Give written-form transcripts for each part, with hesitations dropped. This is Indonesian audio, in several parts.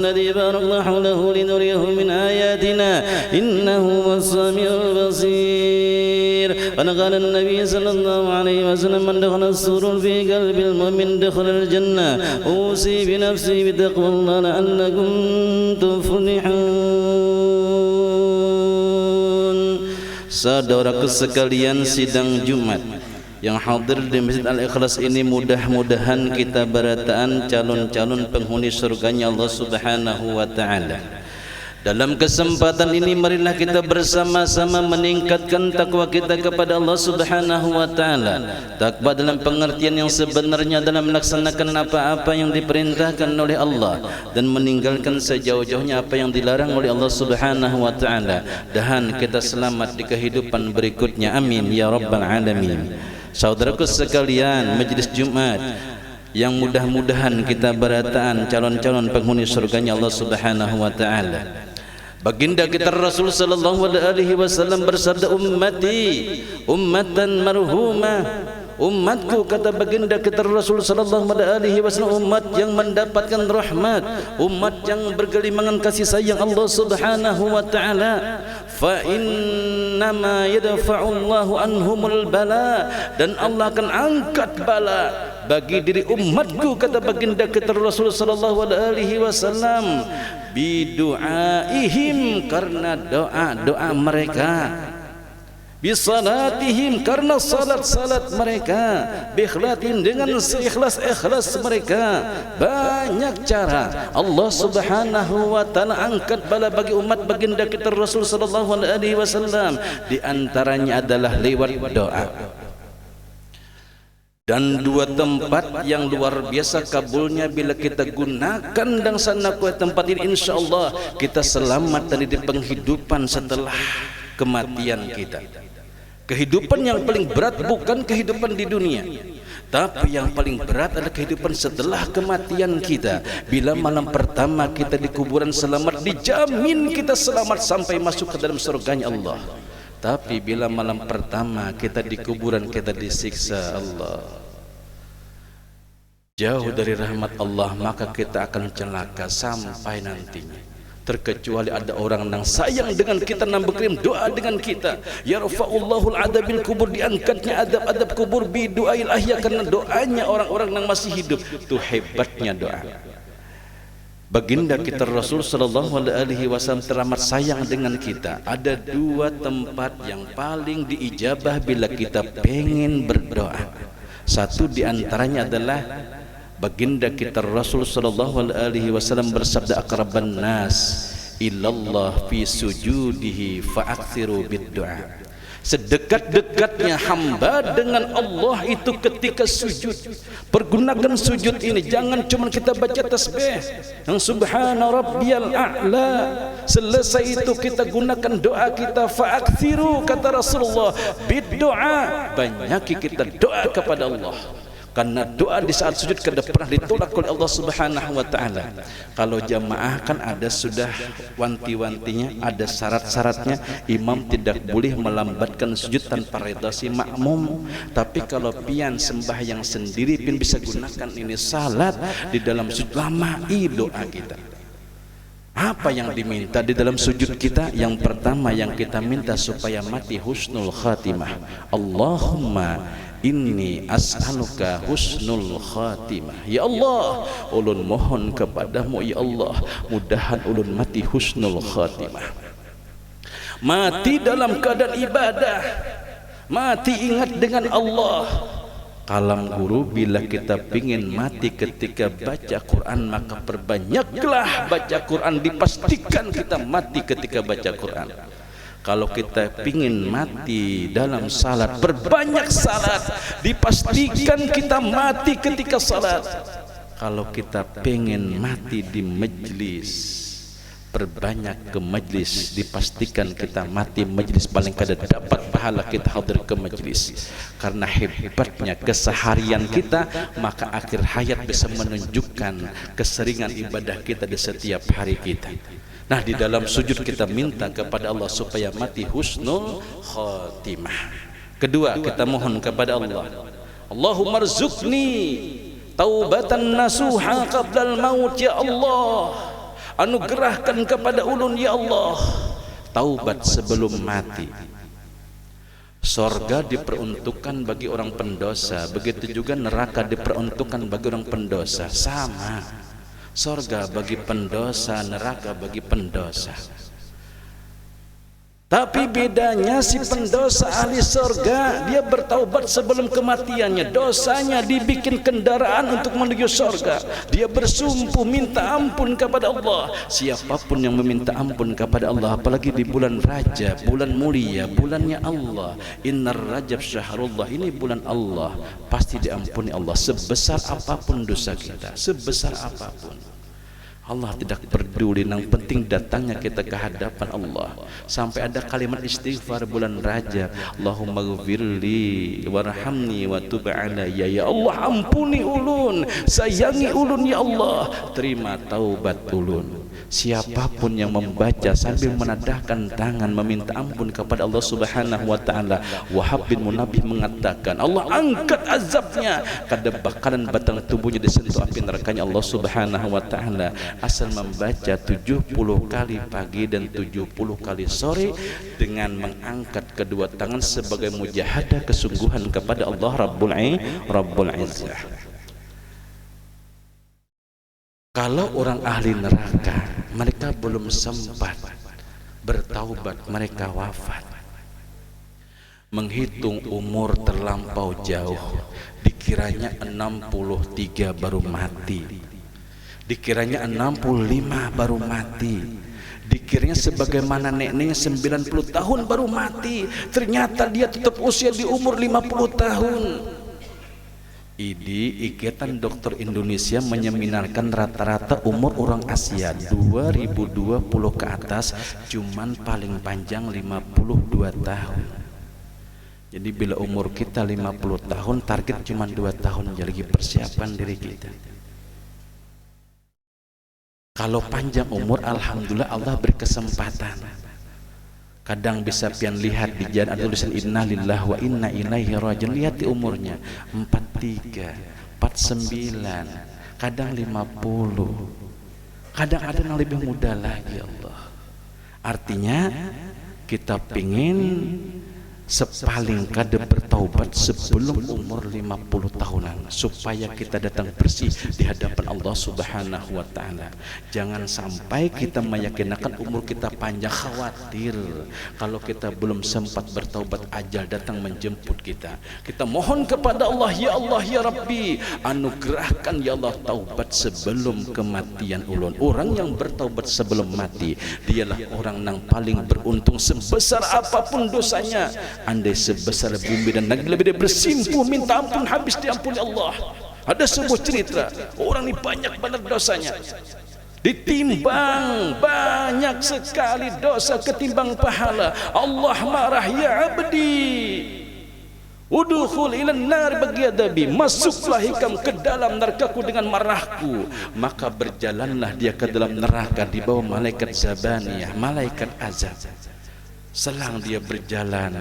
الذي باركنا حوله لنريه من آياتنا إنه هو السميع البصير. قال النبي صلى الله عليه وسلم من دخل السرور في قلب المؤمن دخل الجنة. أوصي بنفسي بتقوى الله لعلكم تفلحون. Saudaraku sekalian, sidang Jumat yang hadir di Masjid Al-Ikhlas ini, mudah-mudahan kita berataan calon-calon penghuni surganya Allah Subhanahu wa ta'ala. Dalam kesempatan ini marilah kita bersama-sama meningkatkan takwa kita kepada Allah Subhanahu wa ta'ala. Takwa dalam pengertian yang sebenarnya dalam melaksanakan apa-apa yang diperintahkan oleh Allah dan meninggalkan sejauh-jauhnya apa yang dilarang oleh Allah Subhanahu wa ta'ala. Dan kita selamat di kehidupan berikutnya, amin ya rabbal alamin. Saudaraku sekalian, majelis Jumat yang mudah-mudahan kita berataan calon-calon penghuni surganya Allah Subhanahu wa ta'ala. Baginda kita Rasul sallallahu alaihi wasallam bersabda, ummati ummatan marhumah. Umatku, kata baginda kita Rasul sallallahu alaihi wasallam, umat yang mendapatkan rahmat, umat yang bergelimangan kasih sayang Allah Subhanahu wa ta'ala. Fa innama yadfa'u Allahu anhumul bala, dan Allah akan angkat bala bagi diri umatku, kata baginda kita Rasul sallallahu alaihi wasallam, bidu'aihim, karena doa-doa mereka, bisalatihim, karena salat-salat mereka, bikhlatin, dengan seikhlas-ikhlas mereka. Banyak cara Allah Subhanahu wa ta'ala angkat bala bagi umat baginda kita Rasul sallallahu alaihi wasallam. Di antaranya adalah lewat doa. Dan dua tempat yang luar biasa kabulnya bila kita gunakan dan sana tempat ini, insyaallah kita selamat dari penghidupan setelah kematian kita. Kehidupan yang paling berat bukan kehidupan di dunia, tapi yang paling berat adalah kehidupan setelah kematian kita. Bila malam pertama kita di kuburan selamat, dijamin kita selamat sampai masuk ke dalam surganya Allah. Tapi bila malam pertama kita di kuburan, kita disiksa Allah, jauh dari rahmat Allah, maka kita akan celaka sampai nantinya. Terkecuali ada orang yang sayang dengan kita, yang berkirim doa dengan kita. Yarfa'ullahul adabil kubur, diangkatnya adab-adab kubur bidu'ail ahya, karena doanya orang-orang yang masih hidup. Itu hebatnya doa. Baginda kita Rasul sallallahu alaihi wasallam teramat sayang dengan kita. Ada dua tempat yang paling diijabah bila kita pengen berdoa. Satu di antaranya adalah baginda kita Rasul sallallahu alaihi wasallam bersabda, aqraban nas illallah fi sujudihi fa'akthiru bid-du'a. Sedekat-dekatnya hamba dengan Allah itu ketika sujud. Pergunakan sujud ini, jangan cuma kita baca tasbih yang subhana rabbiyal a'la. Selesai itu kita gunakan doa kita, fa'akthiru, kata Rasulullah, bid-du'a, banyaki kita doa kepada Allah. Karena doa di saat sujud kada pernah ditolak oleh Allah Subhanahu wa ta'ala. Kalau jamaah kan ada sudah wanti-wantinya, ada syarat-syaratnya. Imam tidak boleh melambatkan sujud tanpa redha si makmum. Tapi kalau pian sembahyang sendiri pun bisa gunakan ini salat di dalam sujud, lamai doa kita. Apa yang diminta di dalam sujud kita? Yang pertama yang kita minta supaya mati husnul khatimah. Allahumma inni as'aluka husnul khatimah. Ya Allah, ulun mohon kepadamu ya Allah, mudahan ulun mati husnul khatimah. Mati dalam keadaan ibadah, mati ingat dengan Allah. Kalam guru, bila kita pingin mati ketika baca Quran, maka perbanyaklah baca Quran. Dipastikan kita mati ketika baca Quran. Kalau kita pingin mati dalam salat, berbanyak salat. Dipastikan kita mati ketika salat. Kalau kita pengen mati di majlis, berbanyak ke majlis. Dipastikan kita mati majlis, paling kada dapat pahala kita hadir ke majlis. Karena hebatnya keseharian kita, maka akhir hayat bisa menunjukkan keseringan ibadah kita di setiap hari kita. Nah, di dalam sujud kita minta kepada Allah supaya mati husnul khatimah. Kedua, kita mohon kepada Allah, Allahumma rzuqni taubatan nasuha qablal maut, ya Allah, anugerahkan kepada ulun ya Allah taubat sebelum mati. Sorga diperuntukkan bagi orang pendosa, begitu juga neraka diperuntukkan bagi orang pendosa. Sama, sorga bagi pendosa, neraka bagi pendosa. Tapi bedanya si pendosa ahli sorga, dia bertaubat sebelum kematiannya. Dosanya dibikin kendaraan untuk menuju sorga. Dia bersumpah minta ampun kepada Allah. Siapapun yang meminta ampun kepada Allah, apalagi di bulan Rajab, bulan mulia, bulannya Allah. Innar Rajab syahrullah, ini bulan Allah, pasti diampuni Allah sebesar apapun dosa kita, sebesar apapun. Allah tidak peduli, yang penting datangnya kita ke hadapan Allah. Sampai ada kalimat istighfar bulan Rajab, Allahumma ghfirli warhamni wa tub alayya. Ya Allah, ampuni ulun, sayangi ulun ya Allah, terima taubat ulun. Siapapun yang membaca sambil menadahkan tangan meminta ampun kepada Allah Subhanahu wa taala, Wahab bin Munabih mengatakan Allah angkat azabnya, kada bakalan batang tubuhnya disentuh api nerakanya Allah Subhanahu wa taala, asal membaca 70 kali pagi dan 70 kali sore dengan mengangkat kedua tangan sebagai mujahadah kesungguhan kepada Allah Rabbul Izzah. Kalau orang ahli neraka, mereka belum sempat bertaubat, mereka wafat. Menghitung umur terlampau jauh, dikiranya 63 baru mati, dikiranya 65 baru mati, dikiranya sebagaimana neneknya 90 tahun baru mati, ternyata dia tetap usia di umur 50 tahun. Ikatan Dokter Indonesia menyeminarkan rata-rata umur orang Asia 2020 ke atas cuman paling panjang 52 tahun. Jadi bila umur kita 50 tahun, target cuma 2 tahun, jadi persiapan diri kita. Kalau panjang umur, alhamdulillah Allah beri kesempatan. Kadang bisa pian lihat di jalan ada tulisan innalillahi wa inna ilaihi rajiun, lihat di umurnya 43, 49, kadang 50, kadang ada yang lebih muda lagi. Allah, artinya kita pingin sepaling kada bertaubat sebelum umur 50 tahunan, supaya kita datang bersih di hadapan Allah Subhanahu wa taala. Jangan sampai kita meyakinkan umur kita panjang, khawatir kalau kita belum sempat bertaubat ajal datang menjemput kita. Kita mohon kepada Allah, ya Allah ya Rabbi, anugerahkan ya Allah taubat sebelum kematian ulun. Orang yang bertaubat sebelum mati, dialah orang yang paling beruntung sebesar apapun dosanya. Andai sebesar bumi dan negeri, lebih dia bersimpuh minta ampun habis diampuni Allah. Ada sebuah cerita, orang ini banyak banget dosanya, ditimbang banyak sekali dosa ketimbang pahala. Allah marah, ya abdi udkhul ilan nar baghadabi, masuklah hikam ke dalam nerakaku dengan marahku. Maka berjalanlah dia ke dalam neraka di bawah malaikat zabaniyah, malaikat azab. Selang dia berjalan,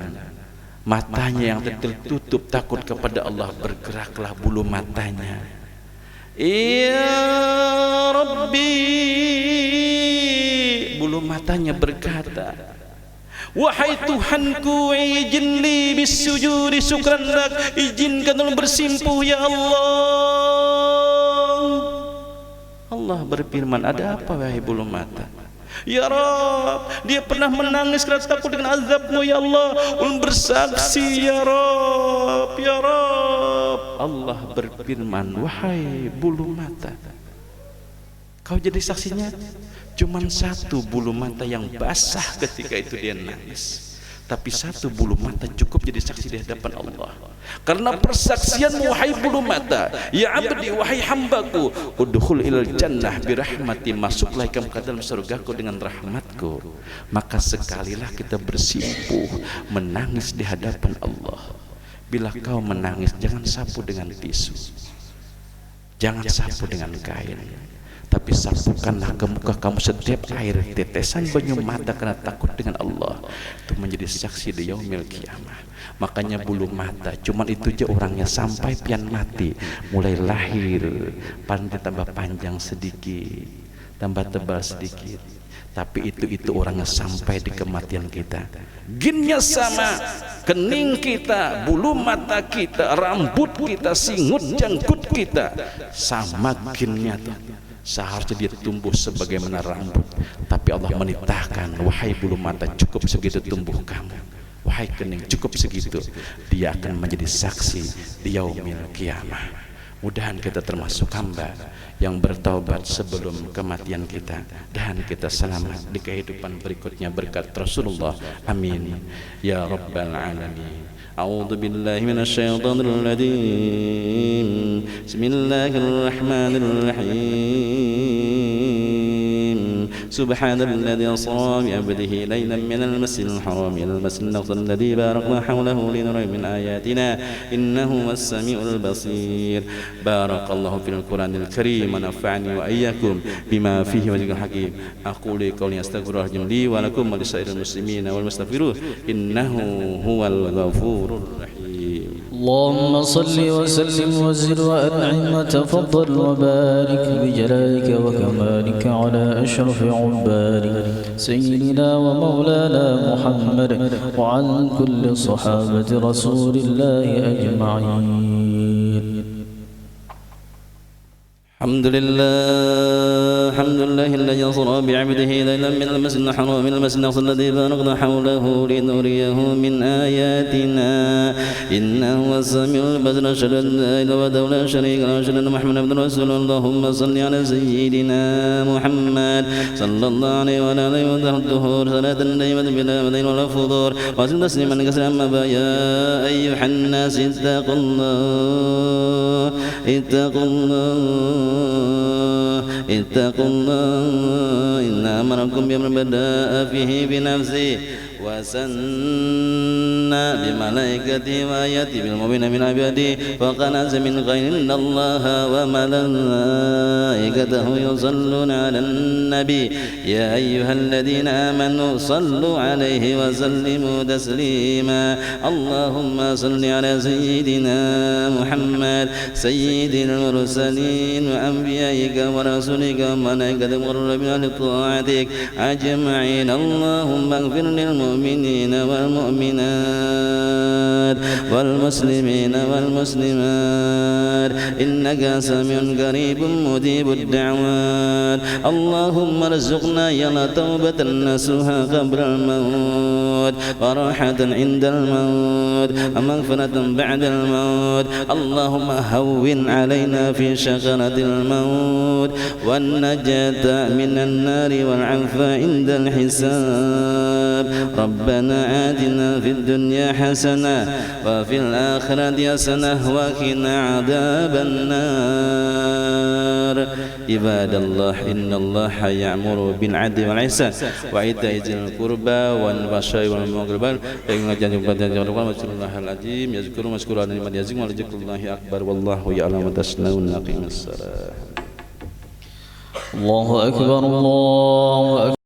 matanya yang tertutup takut kepada Allah, bergeraklah bulu matanya. Ya Rabbi, bulu matanya berkata, wahai Tuhanku, izinli bisujudi syukran lak, izinkan tolong bersimpuh ya Allah. Allah berfirman, ada apa wahai bulu mata? Ya Rab, dia pernah menangis kerana takut dengan azabmu ya Allah. Ulun bersaksi ya Rab, ya Rab. Allah berfirman, wahai bulu mata, kau jadi saksinya. Cuman satu bulu mata yang basah ketika itu dia nangis, tapi satu bulu mata cukup jadi saksi di hadapan Allah. Karena persaksianmu wahai bulu mata, ya abdi wahai hambaku, udkhul ilal jannah birahmati, masuklah ke dalam surgaku dengan rahmatku. Maka sekalilah kita bersimpuh menangis di hadapan Allah. Bila kau menangis, jangan sapu dengan tisu, jangan sapu dengan kain, tapi sapukanlah ke muka kamu setiap air tetesan banyu mata karena takut dengan Allah, itu menjadi saksi di yaumil kiamah. Makanya bulu mata cuman itu aja orangnya sampai pian mati, mulai lahir pandai tambah panjang sedikit, tambah tebal sedikit. Tapi itu orangnya sampai di kematian kita. Ginnya sama, kening kita, bulu mata kita, rambut kita, singut janggut kita, sama ginnya tuh. Seharusnya dia tumbuh sebagaimana rambut, tapi Allah menitahkan, wahai bulu mata, cukup segitu tumbuh kamu, wahai kening, cukup segitu. Dia akan menjadi saksi di yaumil qiyamah. Mudahan kita termasuk hamba yang bertaubat sebelum kematian kita, dan kita selamat di kehidupan berikutnya berkat Rasulullah. Amin ya rabbal alamin. A'udzu billahi minasyaitonir rajim. Bismillahirrahmanirrahim. Subhanalladzi asra bi 'abdihi laylan minal masjidil haram ilal masjidil aqsa alladzi barakna hawlahu linurihi min ayatina innahu was-sami'ul basir. Barakallahu fil Qur'anil karim wa nafa'ani wa iyyakum bima fihi wa dzikril hakim. Aqulu qawli astaghfirullahaladzim li wa lakum wa lisairil muslimina wal mustaghfiruh innahu huwal ghafurur rahim. اللهم صل وسلم وزد وأنعم وتفضل وبارك بجلالك وكمالك على أشرف عبادك سيدنا ومولانا محمد وعن كل صحابة رسول الله أجمعين. الحمد لله الذي أسرى بعبده ليلا من المسجد الحرام إلى المسجد الأقصى الذي باركنا حوله لنريه من آياتنا إنه هو السميع البصير. أشهد أن لا إله إلا الله لا شريك له وأشهد أن محمدا عبده ورسوله. اللهم صل على سيدنا محمد صلى الله عليه وعلى آله وسلم الدهور صلاة دائمة بلا مدين ولا فضور وسلم تسليما كثيرا. أما بعد يا أيها الناس اتقوا الله إن أمركم بأمر بدأ فيه بنفسه وسنى بملائكته وآياته بالمؤمنين من عباده فقال من غير إن الله وملائكته يصلون على النبي يا أيها الذين آمنوا صلوا عليه وسلموا تسليما. اللهم صل على سيدنا محمد سيد المرسلين وأنبيائك ورسولك وملائكتك والربنا لطاعتك أجمعين. اللهم اغفر للمؤمنين والمؤمنات والمسلمين والمسلمات إنك سميع قريب مجيب الدعوات. اللهم ارزقنا يلا توبة نصوحا قبل الموت وراحة عند الموت ومغفرة بعد الموت. اللهم هون علينا في شجرة الموت والنجاة من النار والعفو عند الحساب. ربنا آتنا في الدنيا حسنة وفي الآخرة حسنة وقنا عذاب النار. عباد الله إن الله يأمر بالعدل والإحسان وإيتاء ذي القربى والفحشاء والمنكر والله يعلم ما تصنعون. أقيموا الصلاة. الله أكبر الله أكبر.